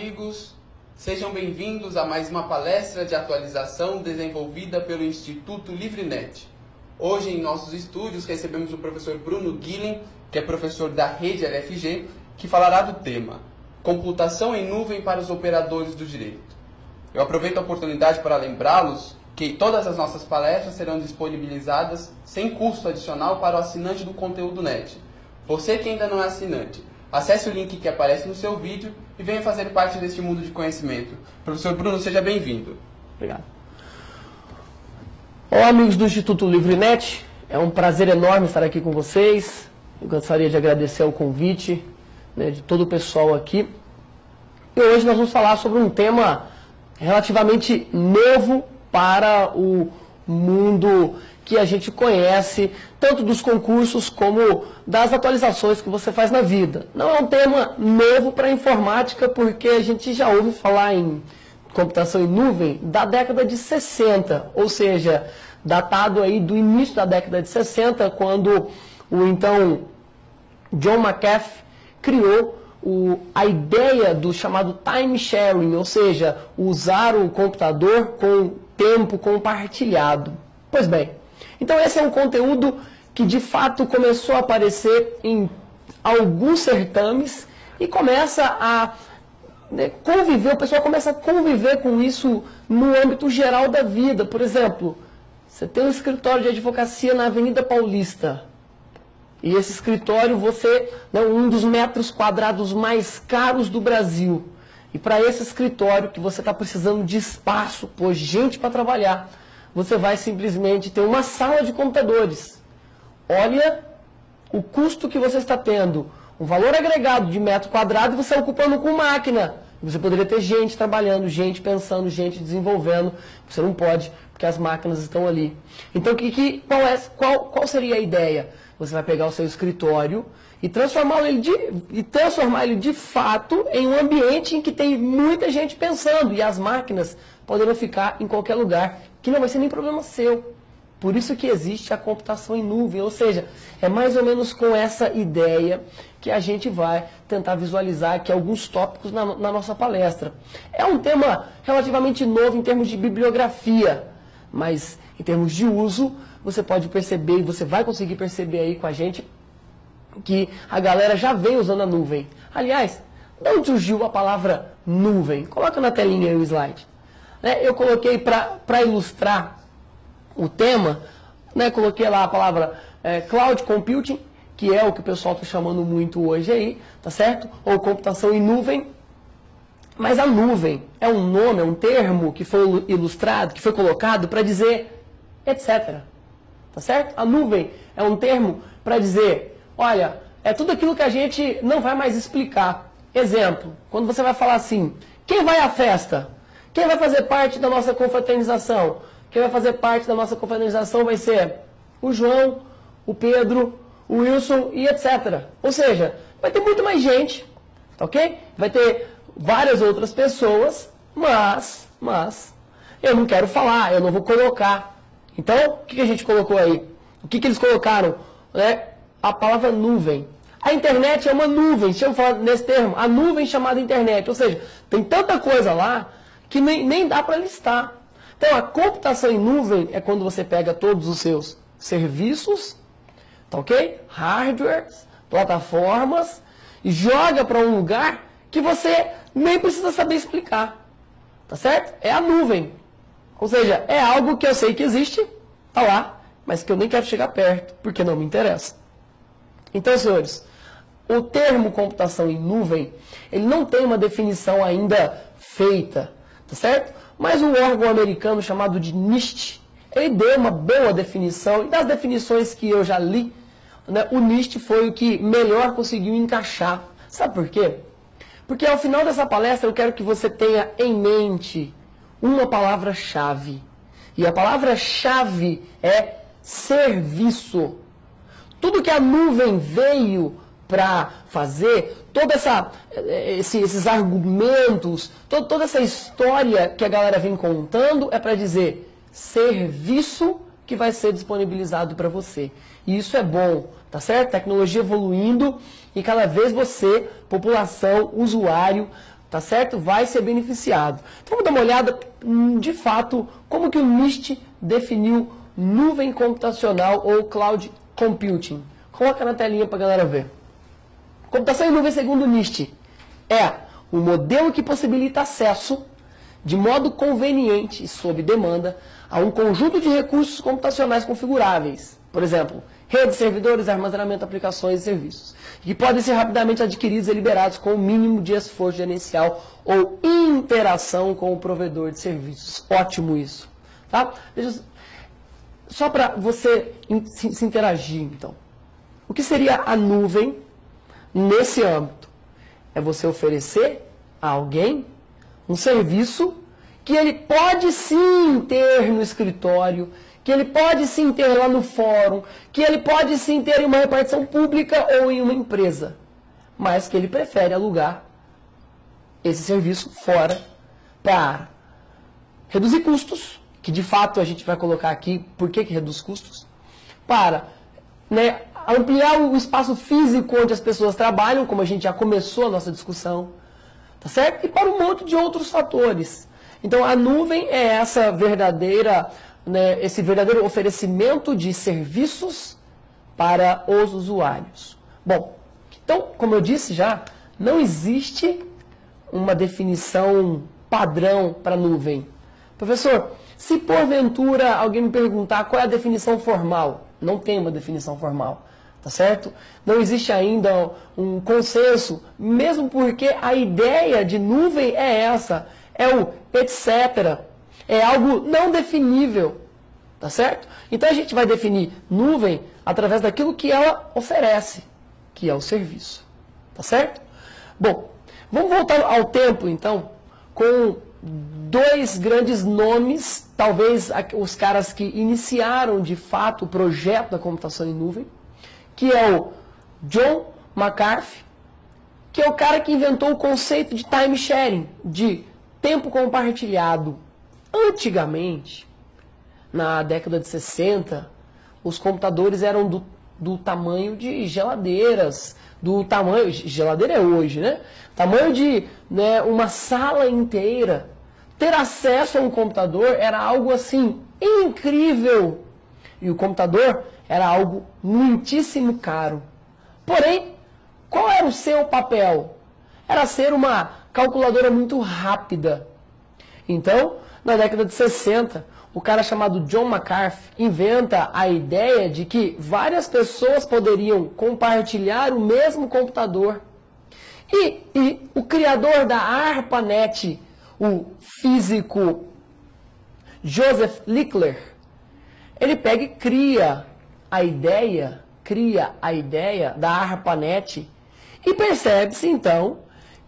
amigos, sejam bem-vindos a mais uma palestra de atualização desenvolvida pelo Instituto LivreNet. Hoje em nossos estúdios recebemos o professor Bruno Guilhem, que é professor da rede LFG, que falará do tema Computação em Nuvem para os Operadores do Direito. Eu aproveito a oportunidade para lembrá-los que todas as nossas palestras serão disponibilizadas sem custo adicional para o assinante do conteúdo NET. Você que ainda não é assinante, acesse o link que aparece no seu vídeo e venha fazer parte deste mundo de conhecimento. Professor Bruno, seja bem-vindo. Obrigado. Olá, amigos do Instituto LivreNet. É um prazer enorme estar aqui com vocês. Eu gostaria de agradecer o convite, de todo o pessoal aqui. E hoje nós vamos falar sobre um tema relativamente novo para o mundo que a gente conhece, tanto dos concursos como das atualizações que você faz na vida. Não é um tema novo para a informática, porque a gente já ouve falar em computação em nuvem da década de 60, ou seja, datado aí do início da década de 60, quando o então John McAfee criou a ideia do chamado time sharing, ou seja, usar o computador com tempo compartilhado. Pois bem, então esse é um conteúdo que de fato começou a aparecer em alguns certames e começa a conviver, o pessoal começa a conviver com isso no âmbito geral da vida. Por exemplo, você tem um escritório de advocacia na Avenida Paulista. E esse escritório, um dos metros quadrados mais caros do Brasil. E para esse escritório que você está precisando de espaço, pôr gente para trabalhar, você vai simplesmente ter uma sala de computadores. Olha o custo que você está tendo, o valor agregado de metro quadrado, e você ocupando com máquina. Você poderia ter gente trabalhando, gente pensando, gente desenvolvendo. Você não pode, porque as máquinas estão ali. Então, qual seria a ideia? Você vai pegar o seu escritório e transformar ele de fato em um ambiente em que tem muita gente pensando. E as máquinas poderão ficar em qualquer lugar, que não vai ser nem problema seu. Por isso que existe a computação em nuvem. Ou seja, é mais ou menos com essa ideia que a gente vai tentar visualizar aqui alguns tópicos na nossa palestra. É um tema relativamente novo em termos de bibliografia, mas em termos de uso, você pode perceber, e você vai conseguir perceber aí com a gente, que a galera já vem usando a nuvem. Aliás, de onde surgiu a palavra nuvem? Coloca na telinha aí o slide. Eu coloquei para ilustrar o tema, coloquei lá a palavra Cloud Computing, que é o que o pessoal está chamando muito hoje aí, tá certo? Ou computação em nuvem. Mas a nuvem é um nome, é um termo que foi ilustrado, que foi colocado para dizer etc. Tá certo? A nuvem é um termo para dizer, olha, é tudo aquilo que a gente não vai mais explicar. Exemplo, quando você vai falar assim, quem vai à festa? Quem vai fazer parte da nossa confraternização? Quem vai fazer parte da nossa confraternização vai ser o João, o Pedro, o Wilson e etc. Ou seja, vai ter muito mais gente, tá ok? Vai ter várias outras pessoas, mas eu não quero falar, eu não vou colocar. Então, o que a gente colocou aí? O que eles colocaram? A palavra nuvem. A internet é uma nuvem, deixa eu falar nesse termo, a nuvem chamada internet. Ou seja, tem tanta coisa lá que nem dá para listar. Então, a computação em nuvem é quando você pega todos os seus serviços, tá ok? Hardwares, plataformas, e joga para um lugar que você nem precisa saber explicar. Tá certo? É a nuvem. Ou seja, é algo que eu sei que existe, está lá, mas que eu nem quero chegar perto, porque não me interessa. Então, senhores, o termo computação em nuvem, ele não tem uma definição ainda feita, tá certo? Mas um órgão americano chamado de NIST, ele deu uma boa definição, e das definições que eu já li, o NIST foi o que melhor conseguiu encaixar. Sabe por quê? Porque ao final dessa palestra eu quero que você tenha em mente uma palavra-chave. E a palavra-chave é serviço. Tudo que a nuvem veio para fazer, todos esses argumentos, toda essa história que a galera vem contando é para dizer serviço que vai ser disponibilizado para você. E isso é bom, tá certo? Tecnologia evoluindo e cada vez você, população, usuário, tá certo? Vai ser beneficiado. Então vamos dar uma olhada, de fato, como que o NIST definiu nuvem computacional ou Cloud Computing. Coloca na telinha para a galera ver. Computação em nuvem, segundo o NIST, é um modelo que possibilita acesso de modo conveniente e sob demanda a um conjunto de recursos computacionais configuráveis. Por exemplo, redes, servidores, armazenamento, aplicações e serviços, que podem ser rapidamente adquiridos e liberados com o mínimo de esforço gerencial ou interação com o provedor de serviços. Ótimo isso. Tá? Só para você se interagir, então. O que seria a nuvem nesse âmbito? É você oferecer a alguém um serviço que ele pode sim ter no escritório, que ele pode sim ter lá no fórum, que ele pode sim ter em uma repartição pública ou em uma empresa, mas que ele prefere alugar esse serviço fora para reduzir custos, que de fato a gente vai colocar aqui por que reduz custos, para ampliar o espaço físico onde as pessoas trabalham, como a gente já começou a nossa discussão, tá certo? E para um monte de outros fatores. Então a nuvem é essa verdadeira, esse verdadeiro oferecimento de serviços para os usuários. Bom, então, como eu disse já, não existe uma definição padrão para nuvem. Professor, se porventura alguém me perguntar qual é a definição formal, não tem uma definição formal, tá certo? Não existe ainda um consenso, mesmo porque a ideia de nuvem é essa, é o etc. É algo não definível, tá certo? Então a gente vai definir nuvem através daquilo que ela oferece, que é o serviço, tá certo? Bom, vamos voltar ao tempo então, com dois grandes nomes, talvez os caras que iniciaram de fato o projeto da computação em nuvem, que é o John McAfee, que é o cara que inventou o conceito de time sharing, de tempo compartilhado. Antigamente, na década de 60, os computadores eram do tamanho de geladeiras, geladeira é hoje, né? Tamanho de uma sala inteira. Ter acesso a um computador era algo assim incrível. E o computador era algo muitíssimo caro. Porém, qual era o seu papel? Era ser uma calculadora muito rápida. Então, na década de 60, o cara chamado John McAfee inventa a ideia de que várias pessoas poderiam compartilhar o mesmo computador. E o criador da ARPANET, o físico Joseph Lickler, ele pega e cria a ideia da ARPANET e percebe-se então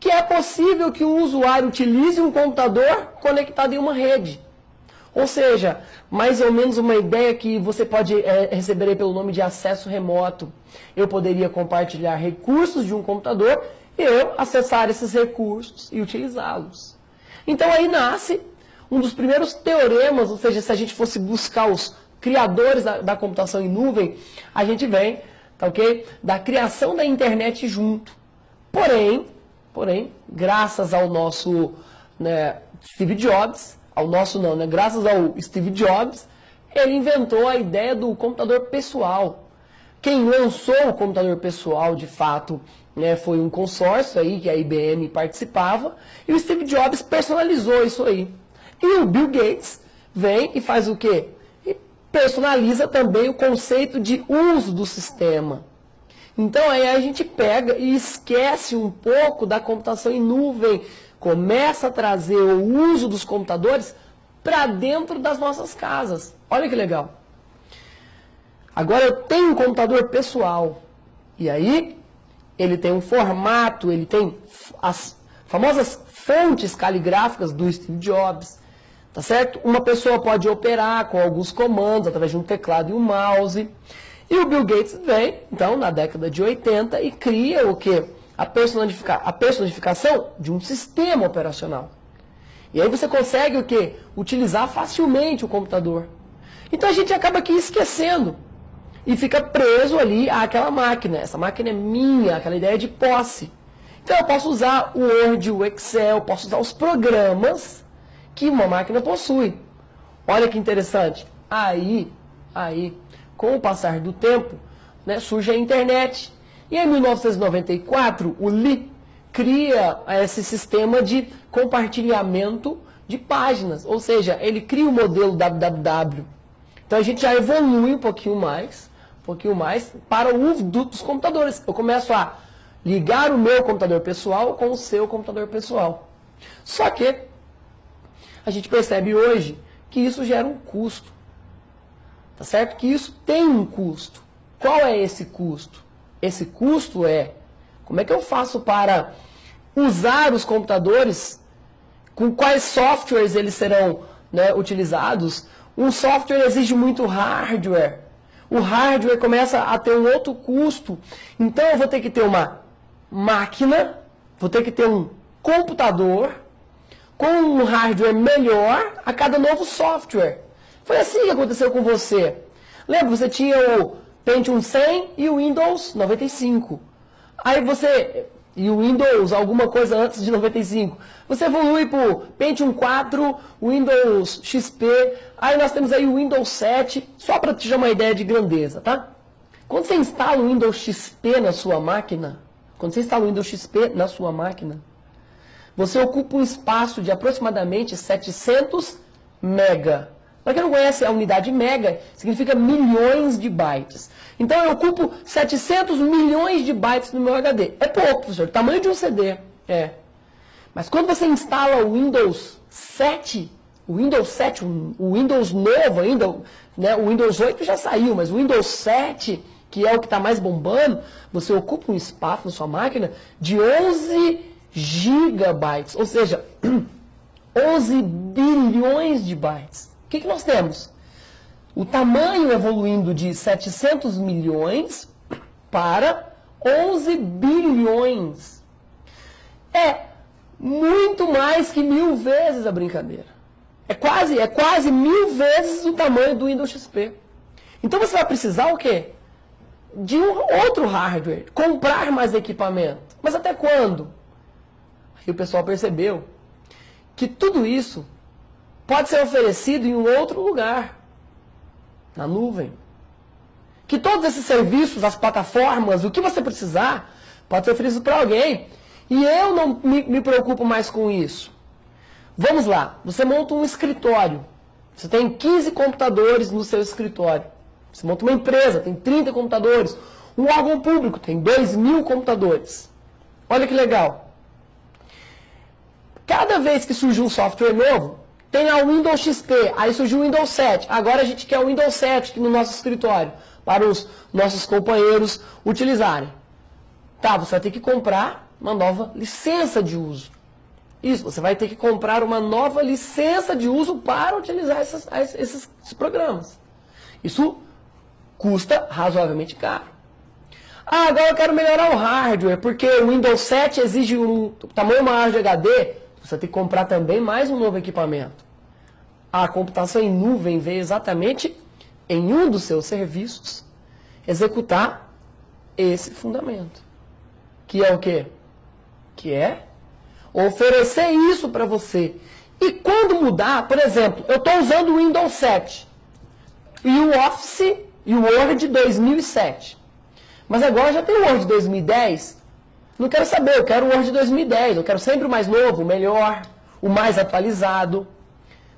que é possível que um usuário utilize um computador conectado em uma rede. Ou seja, mais ou menos uma ideia que você pode receber pelo nome de acesso remoto. Eu poderia compartilhar recursos de um computador e eu acessar esses recursos e utilizá-los. Então aí nasce um dos primeiros teoremas, ou seja, se a gente fosse buscar os criadores da computação em nuvem, a gente vem, tá ok? Da criação da internet junto. Porém, graças ao nosso Steve Jobs, graças ao Steve Jobs, ele inventou a ideia do computador pessoal. Quem lançou o computador pessoal, de fato, foi um consórcio aí que a IBM participava, e o Steve Jobs personalizou isso aí. E o Bill Gates vem e faz o quê? E personaliza também o conceito de uso do sistema. Então aí a gente pega e esquece um pouco da computação em nuvem, começa a trazer o uso dos computadores para dentro das nossas casas. Olha que legal. Agora eu tenho um computador pessoal, e aí ele tem um formato, ele tem as famosas fontes caligráficas do Steve Jobs, tá certo? Uma pessoa pode operar com alguns comandos através de um teclado e um mouse. E o Bill Gates vem, então, na década de 80 e cria o quê? A personificação de um sistema operacional. E aí você consegue o quê? Utilizar facilmente o computador. Então a gente acaba aqui esquecendo e fica preso ali àquela máquina. Essa máquina é minha, aquela ideia de posse. Então eu posso usar o Word, o Excel, posso usar os programas que uma máquina possui. Olha que interessante. Aí, com o passar do tempo, né, surge a internet. E em 1994, o Lee cria esse sistema de compartilhamento de páginas. Ou seja, ele cria o modelo www. Então a gente já evolui um pouquinho mais para o uso dos computadores. Eu começo a ligar o meu computador pessoal com o seu computador pessoal. Só que a gente percebe hoje que isso gera um custo. Tá certo? Que isso tem um custo. Qual é esse custo? Esse custo é, como é que eu faço para usar os computadores, com quais softwares eles serão, né, utilizados? Um software exige muito hardware. O hardware começa a ter um outro custo. Então eu vou ter que ter uma máquina, vou ter que ter um computador com um hardware melhor a cada novo software. Foi assim que aconteceu com você. Lembra, você tinha o Pentium 100 e o Windows 95. Aí você... E o Windows, alguma coisa antes de 95. Você evolui para o Pentium 4, o Windows XP. Aí nós temos aí o Windows 7, só para te dar uma ideia de grandeza, tá? Quando você instala o Windows XP na sua máquina, você ocupa um espaço de aproximadamente 700 mega. Para quem não conhece, a unidade mega significa milhões de bytes. Então eu ocupo 700 milhões de bytes no meu HD. É pouco, professor, tamanho de um CD. É. Mas quando você instala o Windows 7, o Windows novo ainda, né, o Windows 8 já saiu, mas o Windows 7, que é o que está mais bombando, você ocupa um espaço na sua máquina de 11 gigabytes, ou seja, 11 bilhões de bytes. O que nós temos? O tamanho evoluindo de 700 milhões para 11 bilhões. É muito mais que 1000 vezes a brincadeira. É quase 1000 vezes o tamanho do Windows XP. Então você vai precisar o quê? De um outro hardware. Comprar mais equipamento. Mas até quando? Aí o pessoal percebeu que tudo isso pode ser oferecido em um outro lugar, na nuvem. Que todos esses serviços, as plataformas, o que você precisar, pode ser oferecido para alguém. E eu não me preocupo mais com isso. Vamos lá, você monta um escritório. Você tem 15 computadores no seu escritório. Você monta uma empresa, tem 30 computadores. Um órgão público tem 2.000 computadores. Olha que legal. Cada vez que surge um software novo, tem a Windows XP, aí surgiu o Windows 7. Agora a gente quer o Windows 7 aqui no nosso escritório, para os nossos companheiros utilizarem. Tá, você vai ter que comprar uma nova licença de uso. Isso, você vai ter que comprar uma nova licença de uso para utilizar esses programas. Isso custa razoavelmente caro. Ah, agora eu quero melhorar o hardware, porque o Windows 7 exige um tamanho maior de HD. Você vai ter que comprar também mais um novo equipamento. A computação em nuvem veio exatamente em um dos seus serviços executar esse fundamento. Que é o quê? Que é oferecer isso para você. E quando mudar, por exemplo, eu estou usando o Windows 7 e o Office e o Word 2007. Mas agora já tem o Word 2010. Não quero saber, eu quero o Word 2010. Eu quero sempre o mais novo, o melhor, o mais atualizado.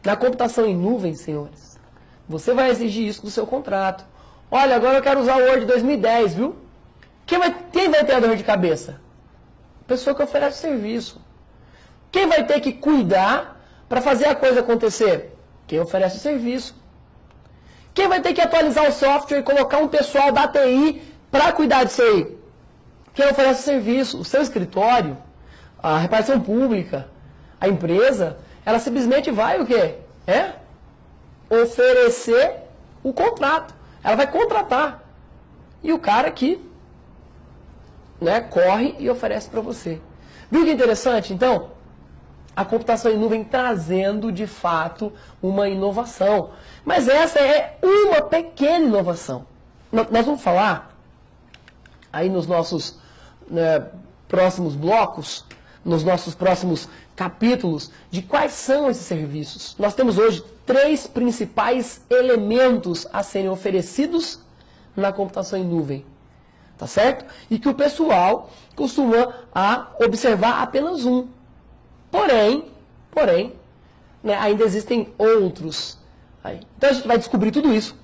Na computação em nuvem, senhores, você vai exigir isso do seu contrato. Olha, agora eu quero usar o Word 2010, viu? Quem vai ter a dor de cabeça? A pessoa que oferece o serviço. Quem vai ter que cuidar para fazer a coisa acontecer? Quem oferece o serviço. Quem vai ter que atualizar o software e colocar um pessoal da TI para cuidar disso aí? Quem oferece o serviço? O seu escritório, a repartição pública, a empresa, ela simplesmente vai o quê? Oferecer o contrato. Ela vai contratar. E o cara aqui, né, corre e oferece para você. Viu que interessante? Então, a computação em nuvem trazendo, de fato, uma inovação. Mas essa é uma pequena inovação. Nós vamos falar aí nos nossos, né, próximos blocos, nos nossos próximos capítulos, de quais são esses serviços. Nós temos hoje 3 principais elementos a serem oferecidos na computação em nuvem, tá certo? E que o pessoal costuma observar apenas um. Porém, né, ainda existem outros aí. Então a gente vai descobrir tudo isso,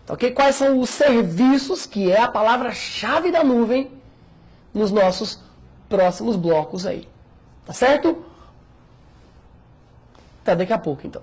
tá ok? Quais são os serviços, que é a palavra-chave da nuvem, nos nossos próximos blocos aí, tá certo? Até daqui a pouco, então.